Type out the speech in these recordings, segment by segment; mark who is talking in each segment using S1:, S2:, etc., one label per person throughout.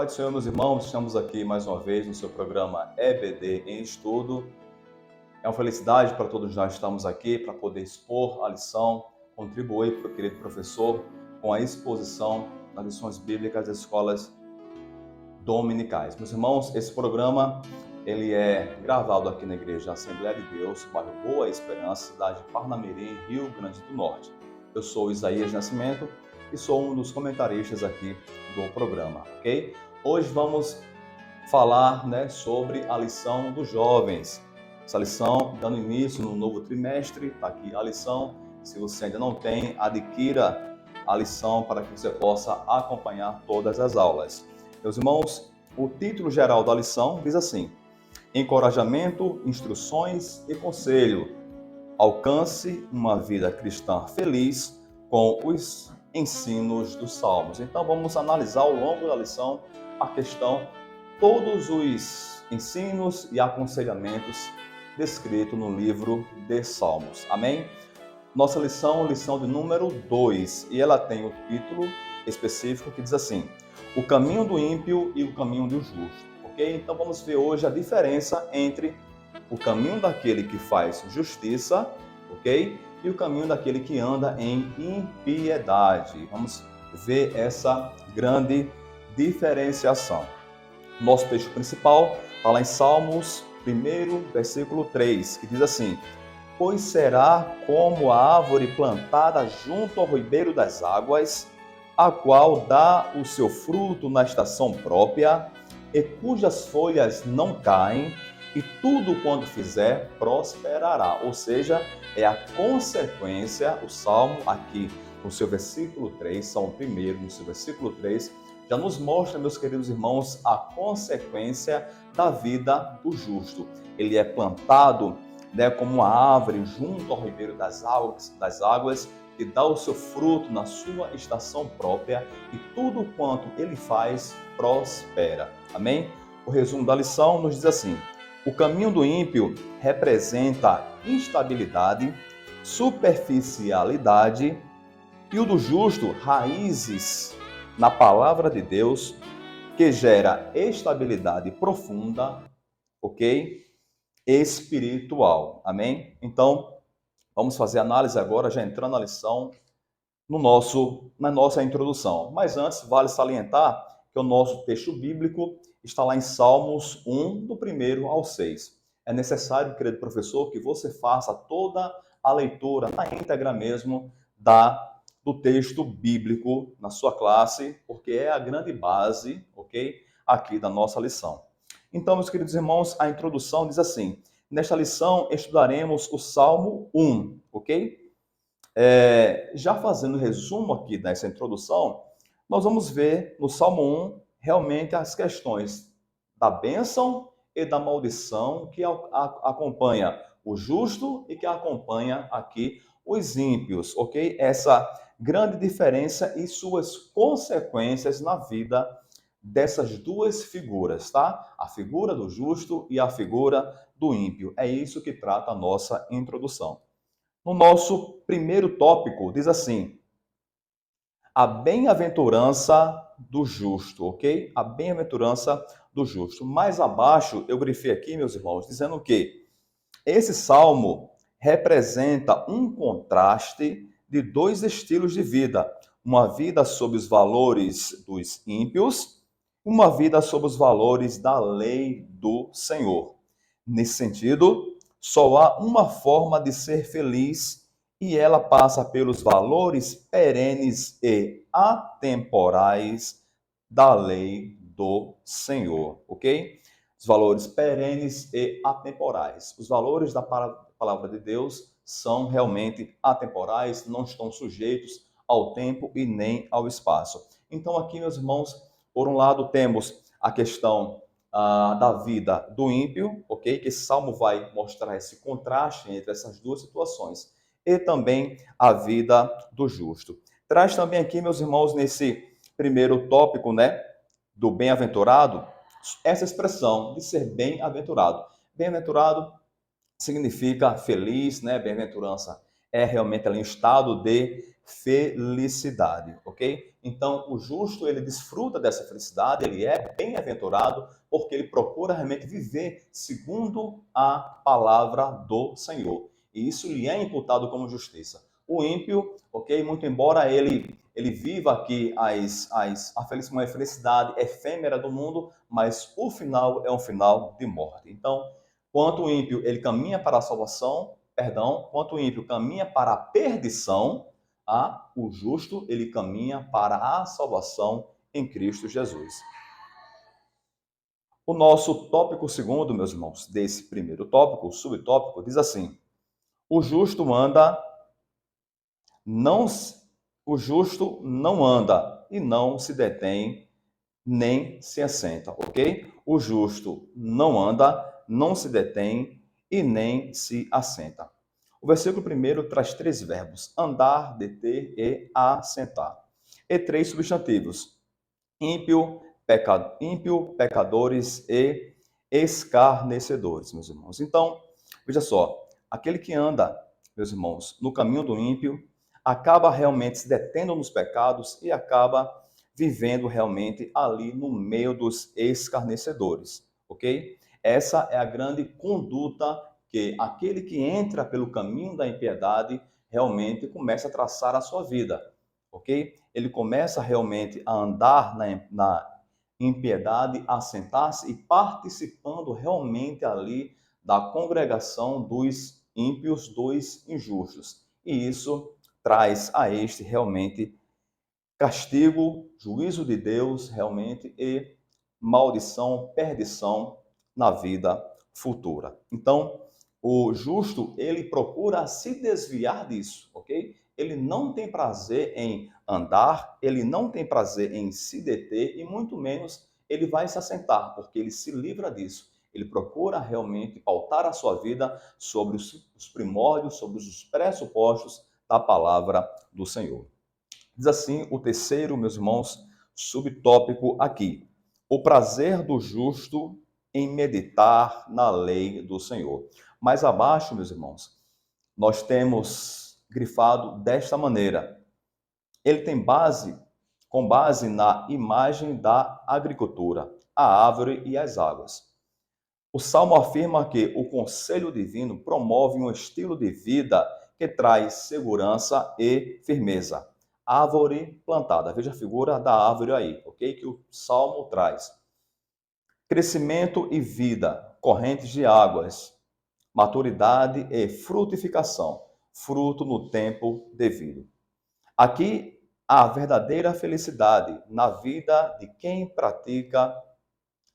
S1: Pai do Senhor, meus irmãos, estamos aqui mais uma vez no seu programa EBD em Estudo. É uma felicidade para todos nós estarmos aqui para poder expor a lição, contribuir para o querido professor com a exposição das lições bíblicas das escolas dominicais. Meus irmãos, esse programa ele é gravado aqui na Igreja Assembleia de Deus, bairro Boa Esperança, cidade de Parnamirim, Rio Grande do Norte. Eu sou Isaías Nascimento e sou um dos comentaristas aqui do programa, ok? Hoje vamos falar, sobre a lição dos jovens. Essa lição dando início no novo trimestre, está aqui a lição. Se você ainda não tem, adquira a lição para que você possa acompanhar todas as aulas. Meus irmãos, o título geral da lição diz assim: Encorajamento, instruções e conselho. Alcance uma vida cristã feliz com os ensinos dos Salmos. Então vamos analisar ao longo da lição a questão, todos os ensinos e aconselhamentos descritos no livro de Salmos. Amém? Nossa lição de número 2, e ela tem o título específico que diz assim: O caminho do ímpio e o caminho do justo. Ok? Então vamos ver hoje a diferença entre o caminho daquele que faz justiça, ok? E o caminho daquele que anda em impiedade. Vamos ver essa grande diferenciação. Nosso texto principal está lá em Salmos 1, versículo 3, que diz assim: Pois será como a árvore plantada junto ao ribeiro das águas, a qual dá o seu fruto na estação própria, e cujas folhas não caem, e tudo quanto fizer prosperará. Ou seja, é a consequência, o Salmo aqui no seu versículo 3, Salmo 1, no seu versículo 3, já nos mostra, meus queridos irmãos, a consequência da vida do justo. Ele é plantado como uma árvore junto ao ribeiro das águas, que dá o seu fruto na sua estação própria, e tudo quanto ele faz prospera. Amém? O resumo da lição nos diz assim: o caminho do ímpio representa instabilidade, superficialidade, e o do justo, raízes na palavra de Deus, que gera estabilidade profunda, ok? Espiritual. Amém? Então, vamos fazer análise agora, já entrando na lição, na nossa introdução. Mas antes, vale salientar que o nosso texto bíblico está lá em Salmos 1, do 1 ao 6. É necessário, querido professor, que você faça toda a leitura na íntegra mesmo do texto bíblico na sua classe, porque é a grande base, ok? Aqui da nossa lição. Então, meus queridos irmãos, a introdução diz assim: nesta lição estudaremos o Salmo 1, ok? Já fazendo resumo aqui dessa introdução, nós vamos ver no Salmo 1 realmente as questões da bênção e da maldição que acompanha o justo e que acompanha aqui os ímpios, ok? Essa grande diferença e suas consequências na vida dessas duas figuras, tá? A figura do justo e a figura do ímpio. É isso que trata a nossa introdução. No nosso primeiro tópico, diz assim: a bem-aventurança do justo, ok? A bem-aventurança do justo. Mais abaixo, eu grifei aqui, meus irmãos, dizendo que esse salmo representa um contraste de dois estilos de vida. Uma vida sob os valores dos ímpios, uma vida sob os valores da lei do Senhor. Nesse sentido, só há uma forma de ser feliz, e ela passa pelos valores perenes e atemporais da lei do Senhor, ok? Os valores perenes e atemporais. Os valores da palavra de Deus são realmente atemporais, não estão sujeitos ao tempo e nem ao espaço. Então aqui, meus irmãos, por um lado temos a questão da vida do ímpio, ok? Que esse salmo vai mostrar esse contraste entre essas duas situações. E também a vida do justo. Traz também aqui, meus irmãos, nesse primeiro tópico, do bem-aventurado, essa expressão de ser bem-aventurado. Bem-aventurado significa feliz, Bem-aventurança é realmente ali um estado de felicidade, ok? Então, o justo, ele desfruta dessa felicidade, ele é bem-aventurado, porque ele procura realmente viver segundo a palavra do Senhor. E isso lhe é imputado como justiça. O ímpio, ok? Muito embora ele viva aqui uma felicidade efêmera do mundo, mas o final é um final de morte. Então, quanto o ímpio ele caminha para a salvação, perdão, quanto o ímpio caminha para a perdição, o justo ele caminha para a salvação em Cristo Jesus. O nosso tópico segundo, meus irmãos, desse primeiro tópico, o subtópico, diz assim: o justo anda, não, o justo não anda e não se detém, nem se assenta, ok? O justo não anda, não se detém e nem se assenta. O versículo primeiro traz três verbos: andar, deter e assentar. E três substantivos: ímpio, pecadores e escarnecedores, meus irmãos. Então, veja só, aquele que anda, meus irmãos, no caminho do ímpio, acaba realmente se detendo nos pecados e acaba vivendo realmente ali no meio dos escarnecedores, ok? Essa é a grande conduta que aquele que entra pelo caminho da impiedade realmente começa a traçar a sua vida, ok? Ele começa realmente a andar na impiedade, a sentar-se e participando realmente ali da congregação dos ímpios, dos injustos. E isso traz a este realmente castigo, juízo de Deus realmente e maldição, perdição na vida futura. Então, o justo, ele procura se desviar disso, ok? Ele não tem prazer em andar, ele não tem prazer em se deter e muito menos ele vai se assentar, porque ele se livra disso. Ele procura realmente pautar a sua vida sobre os primórdios, sobre os pressupostos da palavra do Senhor. Diz assim o terceiro, meus irmãos, subtópico aqui: o prazer do justo em meditar na lei do Senhor. Mais abaixo, meus irmãos, nós temos grifado desta maneira. Ele tem com base na imagem da agricultura, a árvore e as águas. O Salmo afirma que o conselho divino promove um estilo de vida que traz segurança e firmeza. Árvore plantada. Veja a figura da árvore aí, ok? Que o Salmo traz. Crescimento e vida, correntes de águas, maturidade e frutificação, fruto no tempo devido. Aqui a verdadeira felicidade na vida de quem pratica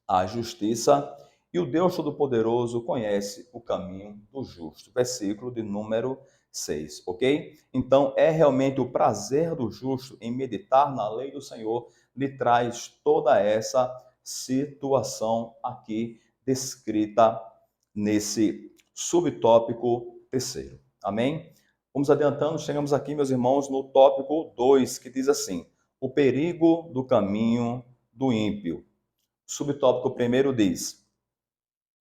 S1: a justiça, e o Deus Todo-Poderoso conhece o caminho do justo. Versículo de número 6, ok? Então, é realmente o prazer do justo em meditar na lei do Senhor, lhe traz toda essa situação aqui descrita nesse subtópico terceiro. Amém? Vamos adiantando, chegamos aqui, meus irmãos, no tópico 2, que diz assim: o perigo do caminho do ímpio. Subtópico primeiro diz: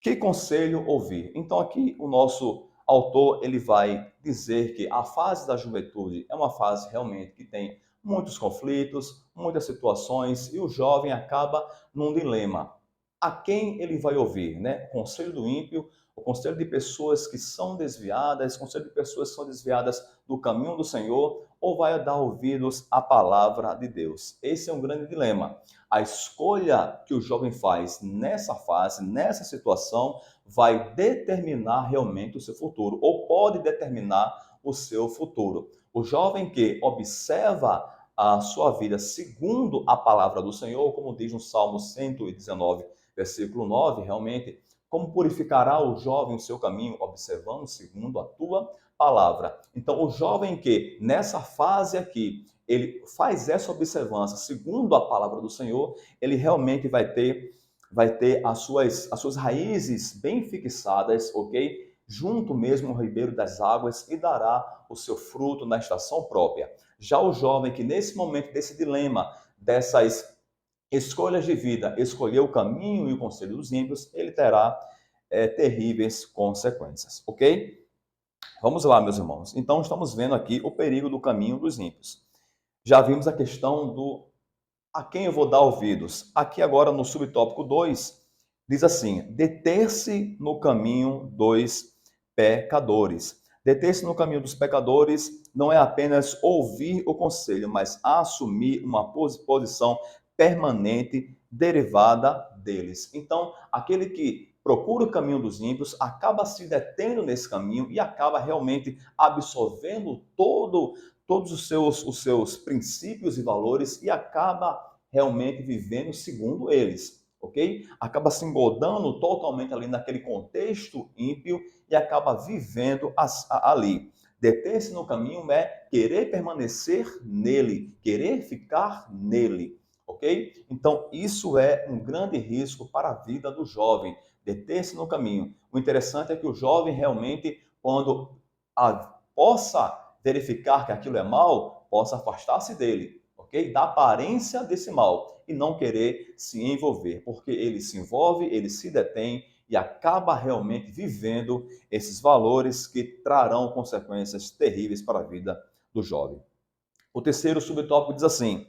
S1: que conselho ouvir? Então aqui o nosso autor ele vai dizer que a fase da juventude é uma fase realmente que tem muitos conflitos, muitas situações e o jovem acaba num dilema. A quem ele vai ouvir, né? O conselho do ímpio, o conselho de pessoas que são desviadas, o conselho de pessoas que são desviadas do caminho do Senhor, ou vai dar ouvidos à palavra de Deus? Esse é um grande dilema. A escolha que o jovem faz nessa fase, nessa situação, vai determinar realmente o seu futuro, ou pode determinar o seu futuro. O jovem que observa a sua vida segundo a palavra do Senhor, como diz no Salmo 119, versículo 9, realmente, como purificará o jovem o seu caminho, observando segundo a tua palavra. Então, o jovem que nessa fase aqui ele faz essa observância segundo a palavra do Senhor, ele realmente vai ter as suas raízes bem fixadas, ok? Junto mesmo ao ribeiro das águas e dará o seu fruto na estação própria. Já o jovem que nesse momento desse dilema, dessas escolhas de vida, escolher o caminho e o conselho dos ímpios, ele terá terríveis consequências, ok? Vamos lá, meus irmãos. Então, estamos vendo aqui o perigo do caminho dos ímpios. Já vimos a questão do a quem eu vou dar ouvidos. Aqui agora no subtópico 2 diz assim: deter-se no caminho dos pecadores. Deter-se no caminho dos pecadores não é apenas ouvir o conselho, mas assumir uma posição permanente derivada deles. Então, aquele que procura o caminho dos ímpios acaba se detendo nesse caminho e acaba realmente absorvendo todos os seus princípios e valores e acaba realmente vivendo segundo eles, ok? Acaba se engodando totalmente ali naquele contexto ímpio e acaba vivendo ali. Deter-se no caminho é querer permanecer nele, querer ficar nele, ok? Então, isso é um grande risco para a vida do jovem, deter-se no caminho. O interessante é que o jovem realmente, quando possa verificar que aquilo é mal, possa afastar-se dele, ok? Da aparência desse mal e não querer se envolver, porque ele se envolve, ele se detém e acaba realmente vivendo esses valores que trarão consequências terríveis para a vida do jovem. O terceiro subtópico diz assim: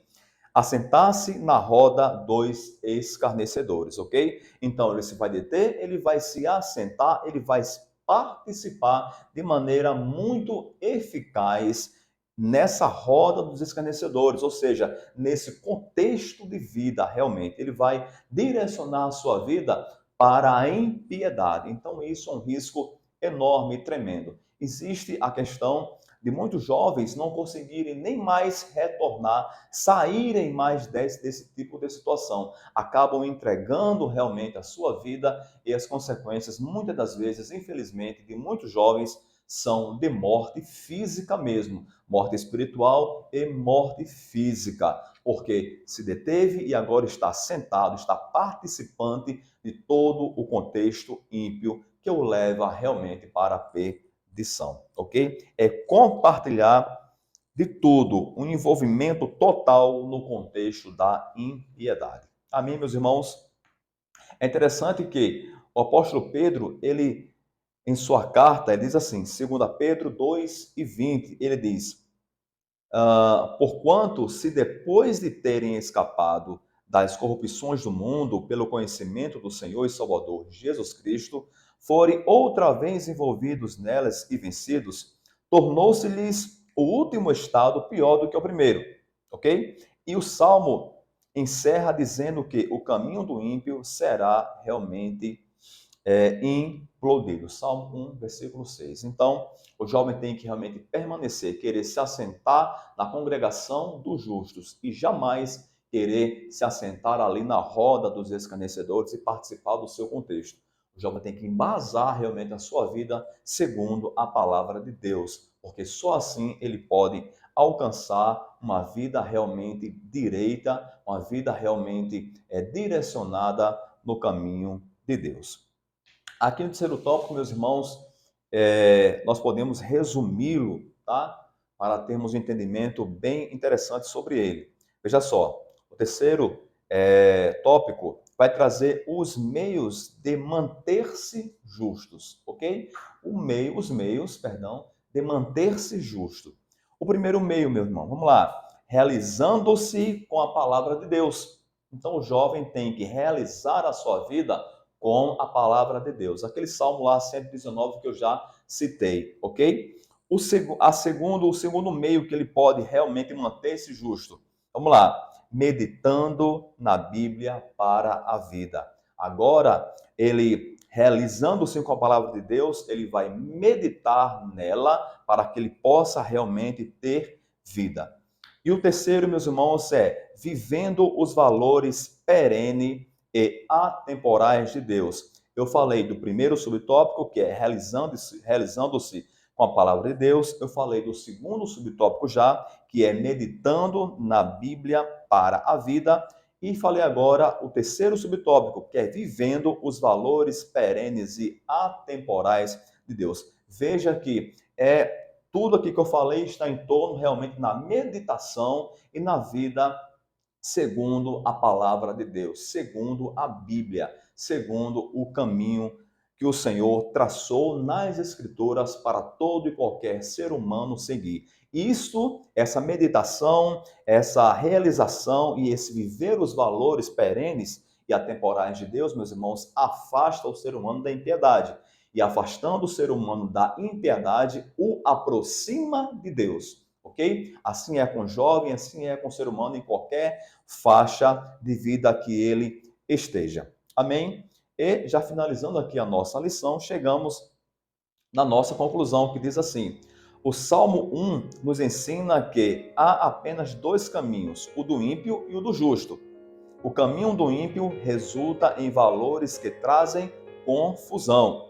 S1: assentar-se na roda dos escarnecedores, ok? Então ele se vai deter, ele vai se assentar, ele vai participar de maneira muito eficaz nessa roda dos escarnecedores, ou seja, nesse contexto de vida realmente. Ele vai direcionar a sua vida para a impiedade. Então isso é um risco enorme e tremendo. Existe a questão de muitos jovens não conseguirem nem mais retornar, saírem mais desse tipo de situação. Acabam entregando realmente a sua vida e as consequências, muitas das vezes, infelizmente, de muitos jovens são de morte física mesmo, morte espiritual e morte física, porque se deteve e agora está sentado, está participante de todo o contexto ímpio que o leva realmente para a perdição, ok? É compartilhar de tudo, um envolvimento total no contexto da impiedade. Amém, meus irmãos? É interessante que o apóstolo Pedro, ele, em sua carta, ele diz assim, 2 Pedro 2:20, ele diz, porquanto, se depois de terem escapado das corrupções do mundo pelo conhecimento do Senhor e Salvador Jesus Cristo, forem outra vez envolvidos nelas e vencidos, tornou-se-lhes o último estado pior do que o primeiro, ok? E o Salmo encerra dizendo que o caminho do ímpio será realmente implodido. Salmo 1, versículo 6. Então, o jovem tem que realmente permanecer, querer se assentar na congregação dos justos e jamais querer se assentar ali na roda dos escarnecedores e participar do seu contexto. O jovem tem que embasar realmente a sua vida segundo a palavra de Deus, porque só assim ele pode alcançar uma vida realmente direita, uma vida realmente direcionada no caminho de Deus. Aqui no terceiro tópico, meus irmãos, nós podemos resumi-lo, tá? Para termos um entendimento bem interessante sobre ele. Veja só, o terceiro tópico vai trazer os meios de manter-se justos, ok? Os meios, perdão, de manter-se justo. O primeiro meio, meu irmão, vamos lá, realizando-se com a palavra de Deus. Então, o jovem tem que realizar a sua vida com a palavra de Deus. Aquele salmo lá, 119, que eu já citei, ok? O segundo meio que ele pode realmente manter-se justo. Vamos lá. Meditando na Bíblia para a vida. Agora, ele realizando-se com a palavra de Deus, ele vai meditar nela para que ele possa realmente ter vida. E o terceiro, meus irmãos, é vivendo os valores perenes e atemporais de Deus. Eu falei do primeiro subtópico, que é realizando-se com a palavra de Deus. Eu falei do segundo subtópico já, que é meditando na Bíblia para a vida. E falei agora o terceiro subtópico, que é vivendo os valores perenes e atemporais de Deus. Veja que tudo aqui que eu falei está em torno realmente na meditação e na vida segundo a palavra de Deus, segundo a Bíblia, segundo o caminho que o Senhor traçou nas Escrituras para todo e qualquer ser humano seguir. Isso, essa meditação, essa realização e esse viver os valores perenes e atemporais de Deus, meus irmãos, afasta o ser humano da impiedade. E afastando o ser humano da impiedade, o aproxima de Deus, ok? Assim é com o jovem, assim é com o ser humano em qualquer faixa de vida que ele esteja. Amém? E já finalizando aqui a nossa lição, chegamos na nossa conclusão, que diz assim: o Salmo 1 nos ensina que há apenas dois caminhos, o do ímpio e o do justo. O caminho do ímpio resulta em valores que trazem confusão.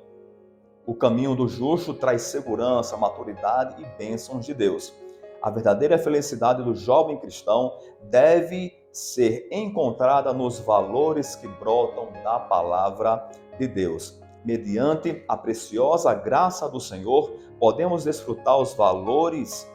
S1: O caminho do justo traz segurança, maturidade e bênçãos de Deus. A verdadeira felicidade do jovem cristão deve ser encontrada nos valores que brotam da palavra de Deus. Mediante a preciosa graça do Senhor, podemos desfrutar os valores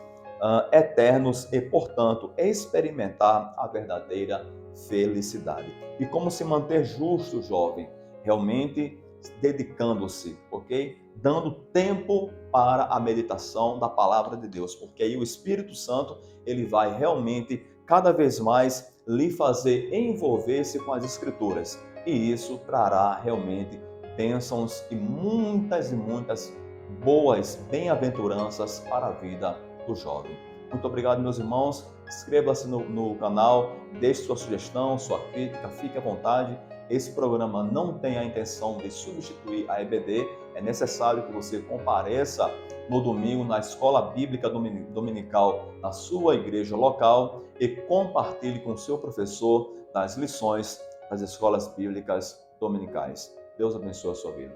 S1: eternos e, portanto, experimentar a verdadeira felicidade. E como se manter justo, jovem? Realmente dedicando-se, ok? Dando tempo para a meditação da palavra de Deus, porque aí o Espírito Santo, ele vai realmente cada vez mais lhe fazer envolver-se com as Escrituras. E isso trará realmente bênçãos e muitas boas bem-aventuranças para a vida do jovem. Muito obrigado, meus irmãos. Inscreva-se no canal, deixe sua sugestão, sua crítica, fique à vontade. Esse programa não tem a intenção de substituir a EBD. É necessário que você compareça no domingo na escola bíblica dominical da sua igreja local e compartilhe com o seu professor das lições das escolas bíblicas dominicais. Deus abençoe a sua vida.